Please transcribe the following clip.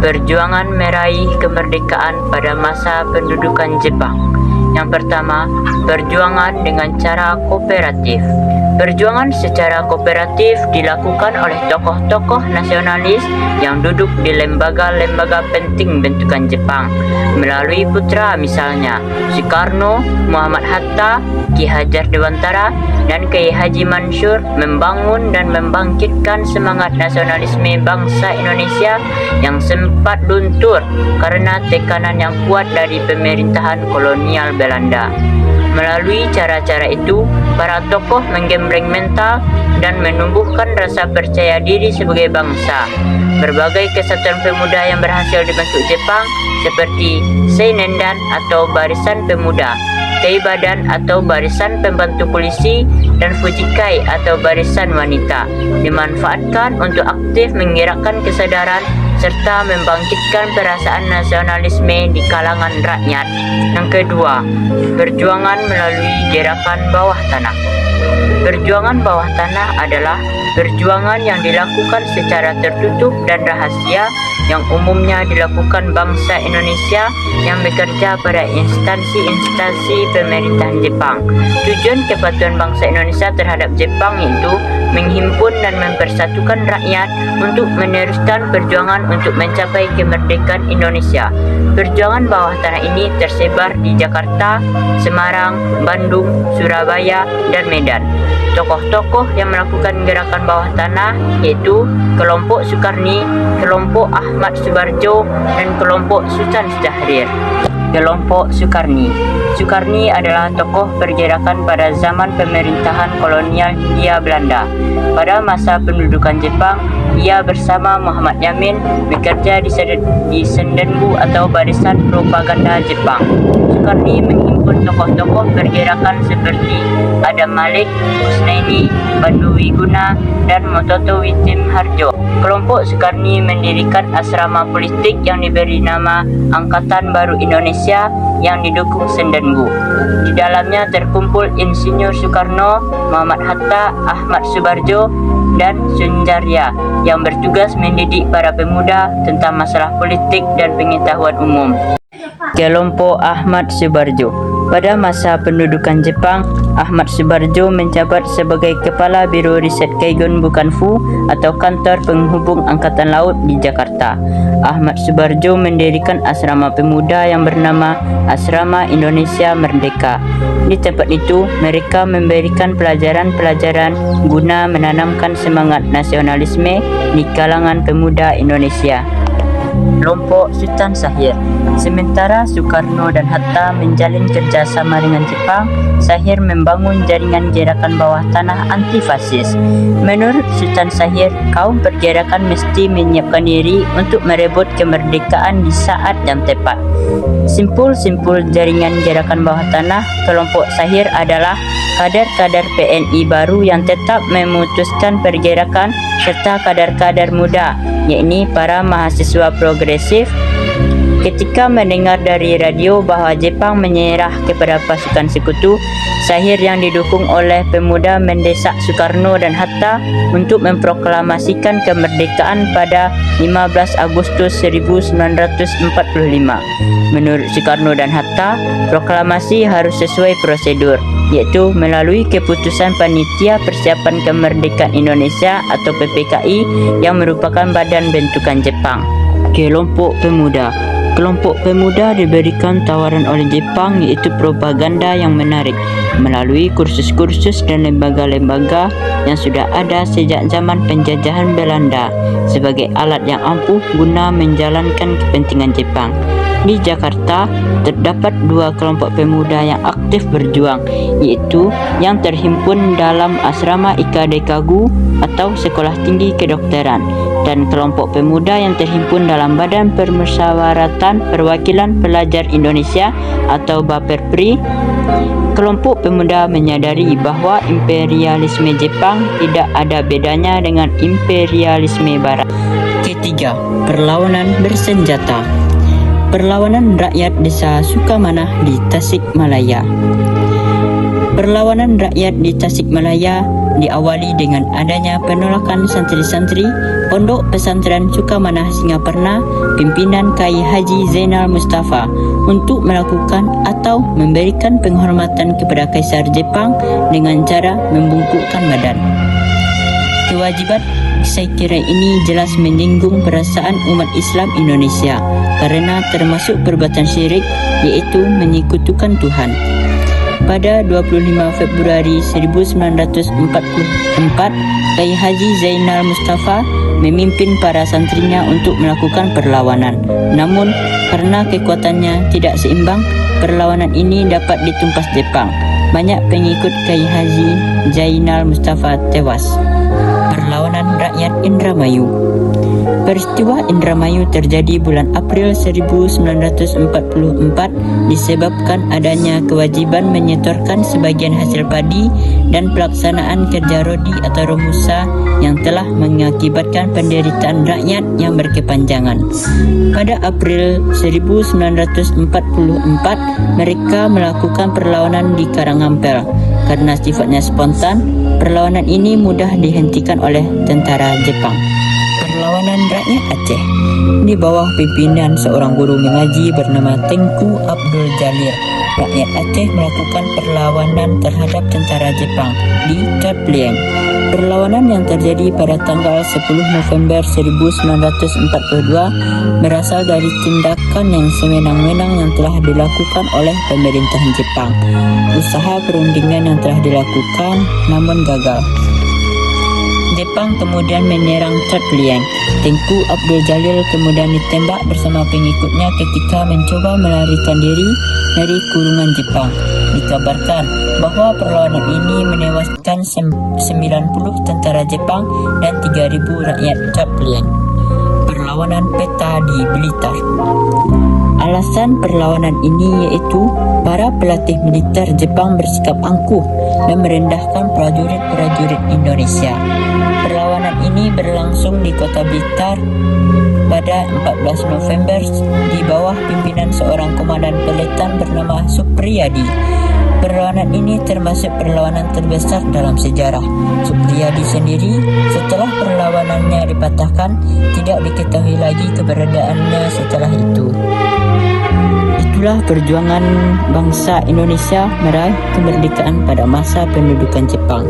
Perjuangan meraih kemerdekaan pada masa pendudukan Jepang. Yang pertama, perjuangan dengan cara kooperatif. Perjuangan secara kooperatif dilakukan oleh tokoh-tokoh nasionalis yang duduk di lembaga-lembaga penting bentukan Jepang melalui putra misalnya Soekarno, Muhammad Hatta, Ki Hajar Dewantara, dan Kiai Haji Mansur membangun dan membangkitkan semangat nasionalisme bangsa Indonesia yang sempat luntur karena tekanan yang kuat dari pemerintahan kolonial Belanda. Melalui cara-cara itu, para tokoh menggembleng mental dan menumbuhkan rasa percaya diri sebagai bangsa. Berbagai kesatuan pemuda yang berhasil dibentuk Jepang seperti Seinendan atau Barisan Pemuda, Teibadan atau Barisan Pembantu Polisi, dan Fujikai atau Barisan Wanita dimanfaatkan untuk aktif menggerakkan kesadaran serta membangkitkan perasaan nasionalisme di kalangan rakyat. Yang kedua, perjuangan melalui gerakan bawah tanah. Perjuangan bawah tanah adalah perjuangan yang dilakukan secara tertutup dan rahasia yang umumnya dilakukan bangsa Indonesia yang bekerja pada instansi-instansi pemerintahan Jepang. Tujuan kepatuhan bangsa Indonesia terhadap Jepang yaitu menghimpun dan mempersatukan rakyat untuk meneruskan perjuangan untuk mencapai kemerdekaan Indonesia. Perjuangan bawah tanah ini tersebar di Jakarta, Semarang, Bandung, Surabaya, dan Medan. Tokoh-tokoh yang melakukan gerakan bawah tanah yaitu kelompok Sukarni, kelompok Ahmad Subarjo, dan kelompok Sultan Syahrir. Kelompok Sukarni. Sukarni adalah tokoh pergerakan pada zaman pemerintahan kolonial Hindia Belanda. Pada masa pendudukan Jepang, ia bersama Muhammad Yamin bekerja di Sendenbu atau Barisan Propaganda Jepang. Sukarni menghimpun tokoh-tokoh pergerakan seperti Adam Malik, Kusnaini, Bandu Wiguna, dan Mototo Witim Harjo. Kelompok Sukarni mendirikan asrama politik yang diberi nama Angkatan Baru Indonesia yang didukung Sendenbu. Di dalamnya terkumpul Insinyur Soekarno, Muhammad Hatta, Ahmad Subarjo, dan Sunjarya yang bertugas mendidik para pemuda tentang masalah politik dan pengetahuan umum. Kelompok Ahmad Subarjo. Pada masa pendudukan Jepang, Ahmad Subarjo menjabat sebagai Kepala Biro Riset Kaigon Bukanfu atau Kantor Penghubung Angkatan Laut di Jakarta. Ahmad Subarjo mendirikan asrama pemuda yang bernama Asrama Indonesia Merdeka. Di tempat itu, mereka memberikan pelajaran-pelajaran guna menanamkan semangat nasionalisme di kalangan pemuda Indonesia. Kelompok Sultan Syahrir. Sementara Soekarno dan Hatta menjalin kerjasama dengan Jepang, Syahrir membangun jaringan gerakan bawah tanah anti-fasis. Menurut Sultan Syahrir, kaum pergerakan mesti menyiapkan diri untuk merebut kemerdekaan di saat yang tepat. Simpul-simpul jaringan gerakan bawah tanah kelompok Syahrir adalah kader-kader PNI baru yang tetap memutuskan pergerakan serta kader-kader muda, yakni para mahasiswa progresif. Ketika mendengar dari radio bahwa Jepang menyerah kepada pasukan sekutu, Syahrir yang didukung oleh pemuda mendesak Soekarno dan Hatta untuk memproklamasikan kemerdekaan pada 15 Agustus 1945. Menurut Soekarno dan Hatta, proklamasi harus sesuai prosedur, yaitu melalui keputusan Panitia Persiapan Kemerdekaan Indonesia atau PPKI yang merupakan badan bentukan Jepang. Kelompok Pemuda. Kelompok pemuda diberikan tawaran oleh Jepang yaitu propaganda yang menarik melalui kursus-kursus dan lembaga-lembaga yang sudah ada sejak zaman penjajahan Belanda sebagai alat yang ampuh guna menjalankan kepentingan Jepang. Di Jakarta terdapat dua kelompok pemuda yang aktif berjuang, yaitu yang terhimpun dalam Asrama IKDKGU atau Sekolah Tinggi Kedokteran, dan kelompok pemuda yang terhimpun dalam Badan Permusyawaratan Perwakilan Pelajar Indonesia atau BAPERPRI. Kelompok pemuda menyadari bahwa imperialisme Jepang tidak ada bedanya dengan imperialisme Barat. Ketiga, perlawanan bersenjata. Perlawanan rakyat Desa Sukamanah di Tasikmalaya. Perlawanan rakyat di Tasikmalaya diawali dengan adanya penolakan santri-santri Pondok Pesantren Sukamanah Singaparna pimpinan Kyai Haji Zainal Mustafa untuk melakukan atau memberikan penghormatan kepada Kaisar Jepang dengan cara membungkukkan badan. Kewajiban saya kira ini jelas menyinggung perasaan umat Islam Indonesia karena termasuk perbuatan syirik, yaitu menyekutukan Tuhan. Pada 25 Februari 1944, Kyai Haji Zainal Mustafa memimpin para santrinya untuk melakukan perlawanan. Namun, karena kekuatannya tidak seimbang, perlawanan ini dapat ditumpas Jepang. Banyak pengikut Kyai Haji Zainal Mustafa tewas. Perlawanan rakyat Indramayu. Peristiwa Indramayu terjadi bulan April 1944 disebabkan adanya kewajiban menyetorkan sebagian hasil padi dan pelaksanaan kerja rodi atau romusa yang telah mengakibatkan penderitaan rakyat yang berkepanjangan. Pada April 1944, mereka melakukan perlawanan di Karangampel. Karena sifatnya spontan, perlawanan ini mudah dihentikan oleh tentara Jepang. Perlawanan rakyat Aceh di bawah pimpinan seorang guru mengaji bernama Tengku Abdul Jalil. Rakyat Aceh melakukan perlawanan terhadap tentara Jepang di Caplieng. Perlawanan yang terjadi pada tanggal 10 November 1942 berasal dari tindakan yang sewenang-wenang yang telah dilakukan oleh pemerintahan Jepang. Usaha perundingan yang telah dilakukan namun gagal. Jepang kemudian menyerang Caplieng. Tengku Abdul Jalil kemudian ditembak bersama pengikutnya ketika mencoba melarikan diri dari kurungan Jepang. Dikabarkan bahwa perlawanan ini menewaskan 90 tentara Jepang dan 3.000 rakyat Caplieng. Perlawanan peta di Blitar. Alasan perlawanan ini yaitu para pelatih militer Jepang bersikap angkuh dan merendahkan prajurit-prajurit Indonesia. Perlawanan ini berlangsung di kota Blitar pada 14 November di bawah pimpinan seorang komandan peleton bernama Supriyadi. Perlawanan ini termasuk perlawanan terbesar dalam sejarah. Supriyadi sendiri setelah perlawanannya dipatahkan tidak diketahui lagi keberadaannya setelah itu. Itulah perjuangan bangsa Indonesia meraih kemerdekaan pada masa pendudukan Jepang.